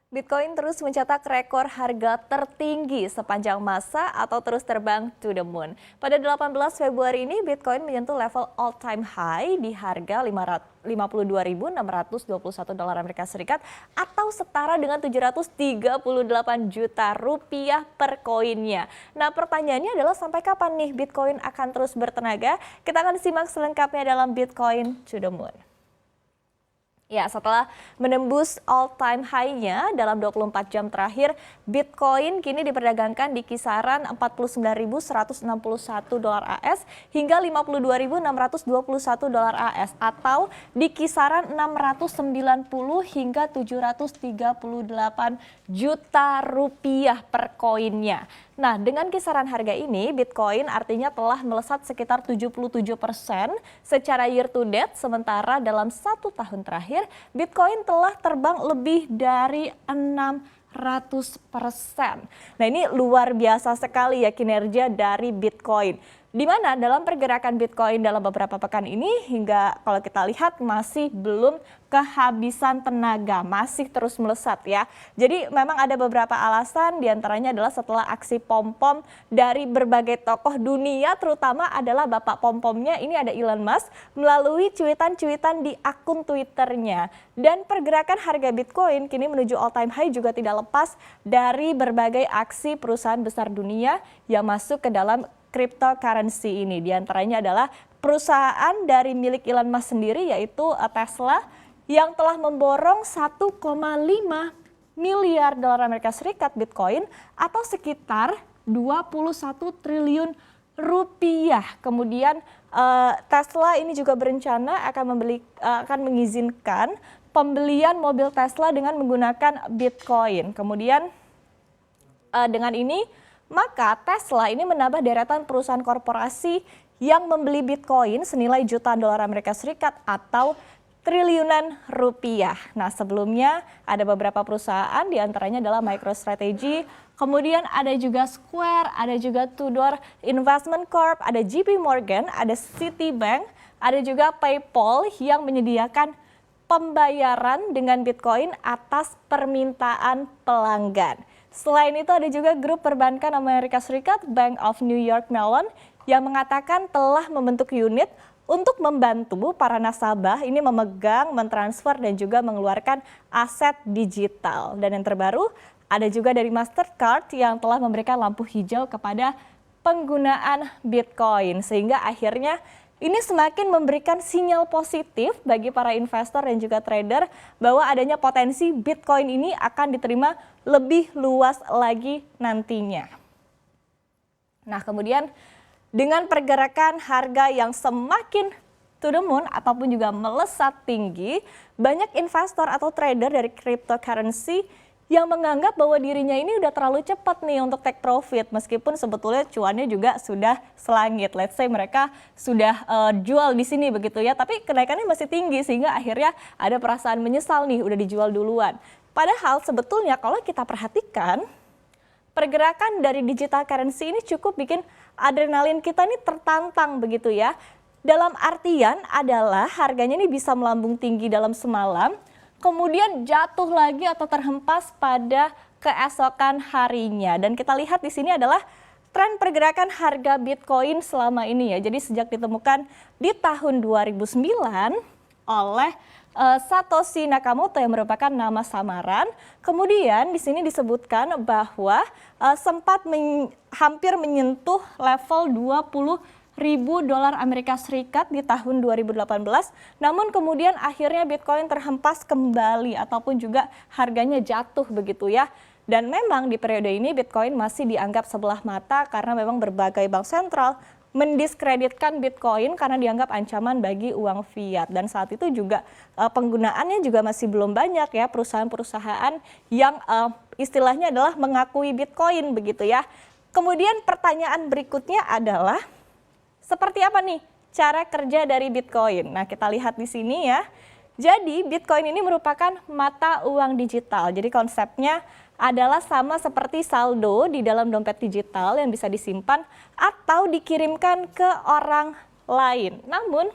Bitcoin terus mencetak rekor harga tertinggi sepanjang masa atau terus terbang to the moon. Pada 18 Februari ini, Bitcoin menyentuh level all-time high di harga 52.621 dolar Amerika Serikat atau setara dengan 738 juta rupiah per koinnya. Nah, pertanyaannya adalah sampai kapan nih Bitcoin akan terus bertenaga? Kita akan simak selengkapnya dalam Bitcoin to the moon. Ya, setelah menembus all-time high-nya dalam 24 jam terakhir, Bitcoin kini diperdagangkan di kisaran 49.161 dolar AS hingga 52.621 dolar AS atau di kisaran 690 hingga 738 juta rupiah per koinnya. Nah, dengan kisaran harga ini, Bitcoin artinya telah melesat sekitar 77% secara year to date, sementara dalam 1 tahun terakhir, Bitcoin telah terbang lebih dari 600%. Nah, ini luar biasa sekali ya kinerja dari Bitcoin. Di mana dalam pergerakan Bitcoin dalam beberapa pekan ini hingga kalau kita lihat masih belum kehabisan tenaga, masih terus melesat ya. Jadi memang ada beberapa alasan, diantaranya adalah setelah aksi pom-pom dari berbagai tokoh dunia, terutama adalah bapak pom-pomnya ini ada Elon Musk melalui cuitan-cuitan di akun Twitternya. Dan pergerakan harga Bitcoin kini menuju all-time high juga tidak lepas dari berbagai aksi perusahaan besar dunia yang masuk ke dalam cryptocurrency ini. Di antaranya adalah perusahaan dari milik Elon Musk sendiri yaitu Tesla yang telah memborong 1,5 miliar dolar Amerika Serikat Bitcoin atau sekitar 21 triliun rupiah. Kemudian Tesla ini juga berencana akan mengizinkan pembelian mobil Tesla dengan menggunakan Bitcoin. Kemudian dengan ini maka Tesla ini menambah deretan perusahaan korporasi yang membeli Bitcoin senilai jutaan dolar Amerika Serikat atau triliunan rupiah. Nah, sebelumnya ada beberapa perusahaan, diantaranya adalah MicroStrategy, kemudian ada juga Square, ada juga Tudor Investment Corp, ada JP Morgan, ada Citibank, ada juga PayPal yang menyediakan pembayaran dengan Bitcoin atas permintaan pelanggan. Selain itu ada juga grup perbankan Amerika Serikat, Bank of New York Mellon, yang mengatakan telah membentuk unit untuk membantu para nasabah ini memegang, mentransfer, dan juga mengeluarkan aset digital. Dan yang terbaru ada juga dari Mastercard yang telah memberikan lampu hijau kepada penggunaan Bitcoin. Sehingga akhirnya ini semakin memberikan sinyal positif bagi para investor dan juga trader bahwa adanya potensi Bitcoin ini akan diterima lebih luas lagi nantinya. Nah, kemudian dengan pergerakan harga yang semakin to the moon ataupun juga melesat tinggi, banyak investor atau trader dari cryptocurrency yang menganggap bahwa dirinya ini udah terlalu cepat nih untuk take profit, meskipun sebetulnya cuannya juga sudah selangit. Let's say mereka sudah jual di sini begitu ya, tapi kenaikannya masih tinggi sehingga akhirnya ada perasaan menyesal nih udah dijual duluan. Padahal sebetulnya kalau kita perhatikan, pergerakan dari digital currency ini cukup bikin adrenalin kita nih tertantang begitu ya. Dalam artian adalah harganya ini bisa melambung tinggi dalam semalam, kemudian jatuh lagi atau terhempas pada keesokan harinya. Dan kita lihat di sini adalah tren pergerakan harga Bitcoin selama ini ya. Jadi sejak ditemukan di tahun 2009 oleh Satoshi Nakamoto yang merupakan nama samaran. Kemudian di sini disebutkan bahwa sempat hampir menyentuh level 20.000 dolar Amerika Serikat di tahun 2018, namun kemudian akhirnya Bitcoin terhempas kembali ataupun juga harganya jatuh begitu ya. Dan memang di periode ini Bitcoin masih dianggap sebelah mata karena memang berbagai bank sentral mendiskreditkan Bitcoin karena dianggap ancaman bagi uang fiat. Dan saat itu juga penggunaannya juga masih belum banyak ya, perusahaan-perusahaan yang istilahnya adalah mengakui Bitcoin begitu ya. Kemudian pertanyaan berikutnya adalah seperti apa nih cara kerja dari Bitcoin? Nah, kita lihat di sini ya. Jadi Bitcoin ini merupakan mata uang digital. Jadi konsepnya adalah sama seperti saldo di dalam dompet digital yang bisa disimpan atau dikirimkan ke orang lain. Namun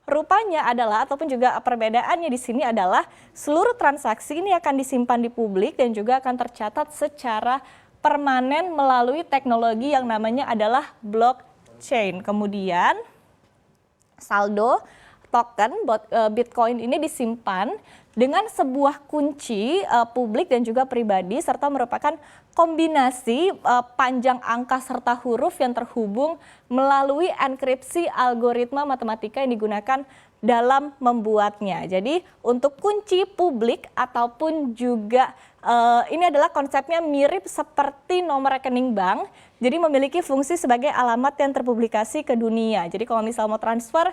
rupanya adalah ataupun juga perbedaannya di sini adalah seluruh transaksi ini akan disimpan di publik dan juga akan tercatat secara permanen melalui teknologi yang namanya adalah blockchain. Kemudian saldo token Bitcoin ini disimpan dengan sebuah kunci publik dan juga pribadi serta merupakan kombinasi panjang angka serta huruf yang terhubung melalui enkripsi algoritma matematika yang digunakan dalam membuatnya. Jadi untuk kunci publik ataupun juga ini adalah konsepnya mirip seperti nomor rekening bank. Jadi memiliki fungsi sebagai alamat yang terpublikasi ke dunia. Jadi kalau misal mau transfer,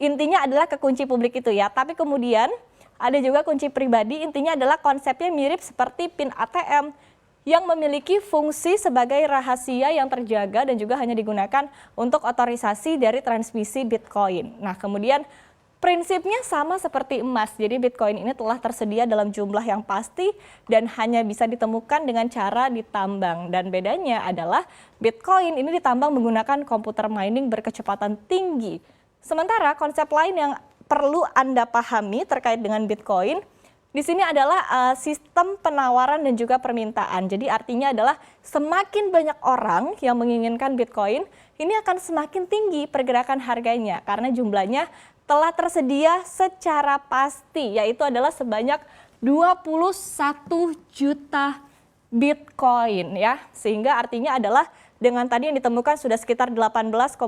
intinya adalah ke kunci publik itu ya. Tapi kemudian ada juga kunci pribadi, intinya adalah konsepnya mirip seperti PIN ATM yang memiliki fungsi sebagai rahasia yang terjaga dan juga hanya digunakan untuk otorisasi dari transmisi Bitcoin. Nah, kemudian prinsipnya sama seperti emas. Jadi Bitcoin ini telah tersedia dalam jumlah yang pasti dan hanya bisa ditemukan dengan cara ditambang. Dan bedanya adalah Bitcoin ini ditambang menggunakan komputer mining berkecepatan tinggi. Sementara konsep lain yang perlu Anda pahami terkait dengan Bitcoin, di sini adalah sistem penawaran dan juga permintaan. Jadi artinya adalah semakin banyak orang yang menginginkan Bitcoin, ini akan semakin tinggi pergerakan harganya karena jumlahnya telah tersedia secara pasti, yaitu adalah sebanyak 21 juta Bitcoin ya. Sehingga artinya adalah dengan tadi yang ditemukan sudah sekitar 18,63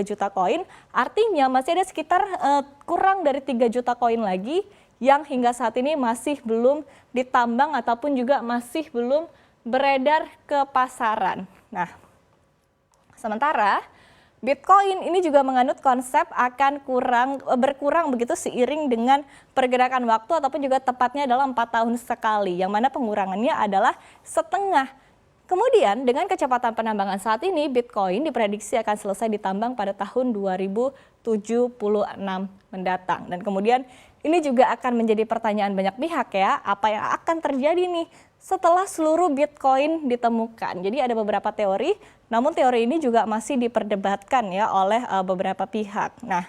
juta koin, artinya masih ada sekitar kurang dari 3 juta koin lagi yang hingga saat ini masih belum ditambang ataupun juga masih belum beredar ke pasaran. Nah, sementara Bitcoin ini juga menganut konsep akan berkurang begitu seiring dengan pergerakan waktu ataupun juga tepatnya adalah 4 tahun sekali, yang mana pengurangannya adalah setengah. Kemudian dengan kecepatan penambangan saat ini, Bitcoin diprediksi akan selesai ditambang pada tahun 2076 mendatang. Dan kemudian ini juga akan menjadi pertanyaan banyak pihak ya, apa yang akan terjadi nih setelah seluruh Bitcoin ditemukan. Jadi ada beberapa teori, namun teori ini juga masih diperdebatkan ya oleh beberapa pihak. Nah,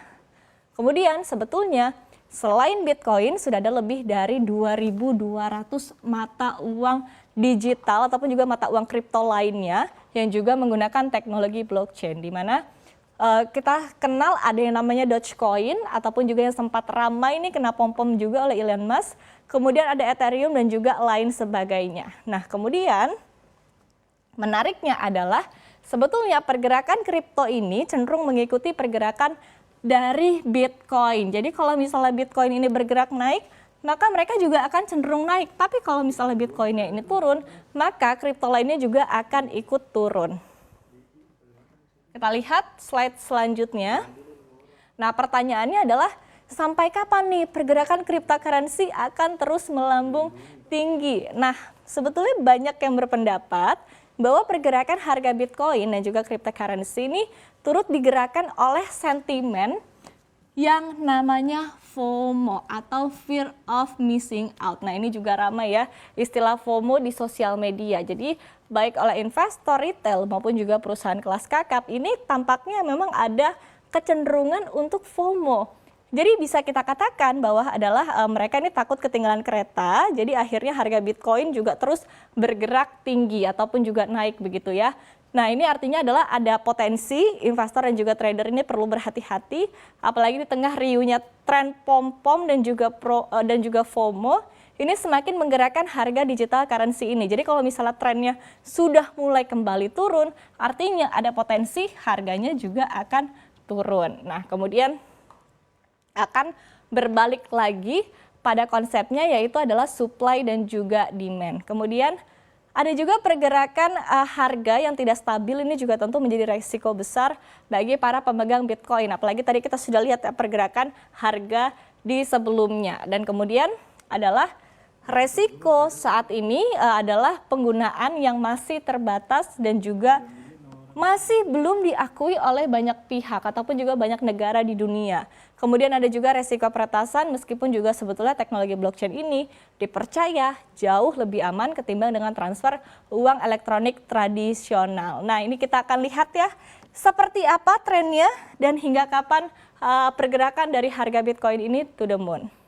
kemudian sebetulnya selain Bitcoin sudah ada lebih dari 2.200 mata uang digital ataupun juga mata uang kripto lainnya yang juga menggunakan teknologi blockchain, di mana kita kenal ada yang namanya Dogecoin ataupun juga yang sempat ramai ini kena pom-pom juga oleh Elon Musk. Kemudian ada Ethereum dan juga lain sebagainya. Nah, kemudian menariknya adalah sebetulnya pergerakan kripto ini cenderung mengikuti pergerakan dari Bitcoin. Jadi kalau misalnya Bitcoin ini bergerak naik, maka mereka juga akan cenderung naik. Tapi kalau misalnya Bitcoin-nya ini turun, maka kripto lainnya juga akan ikut turun. Kita lihat slide selanjutnya. Nah, pertanyaannya adalah sampai kapan nih pergerakan cryptocurrency akan terus melambung tinggi? Nah, sebetulnya banyak yang berpendapat bahwa pergerakan harga Bitcoin dan juga cryptocurrency ini turut digerakkan oleh sentimen yang namanya FOMO atau Fear of Missing Out. Nah, ini juga ramai ya istilah FOMO di sosial media. Jadi baik oleh investor retail maupun juga perusahaan kelas kakap ini tampaknya memang ada kecenderungan untuk FOMO. Jadi bisa kita katakan bahwa adalah mereka ini takut ketinggalan kereta, jadi akhirnya harga Bitcoin juga terus bergerak tinggi ataupun juga naik begitu ya. Nah, ini artinya adalah ada potensi investor dan juga trader ini perlu berhati-hati, apalagi di tengah riuhnya tren pom-pom dan juga FOMO, ini semakin menggerakkan harga digital currency ini. Jadi kalau misalnya trennya sudah mulai kembali turun, artinya ada potensi harganya juga akan turun. Nah, kemudian akan berbalik lagi pada konsepnya yaitu adalah supply dan juga demand. Kemudian ada juga pergerakan harga yang tidak stabil, ini juga tentu menjadi risiko besar bagi para pemegang Bitcoin. Apalagi tadi kita sudah lihat ya, pergerakan harga di sebelumnya. Dan kemudian adalah resiko saat ini adalah penggunaan yang masih terbatas dan juga masih belum diakui oleh banyak pihak ataupun juga banyak negara di dunia. Kemudian ada juga resiko peretasan meskipun juga sebetulnya teknologi blockchain ini dipercaya jauh lebih aman ketimbang dengan transfer uang elektronik tradisional. Nah, ini kita akan lihat ya seperti apa trennya dan hingga kapan pergerakan dari harga Bitcoin ini to the moon.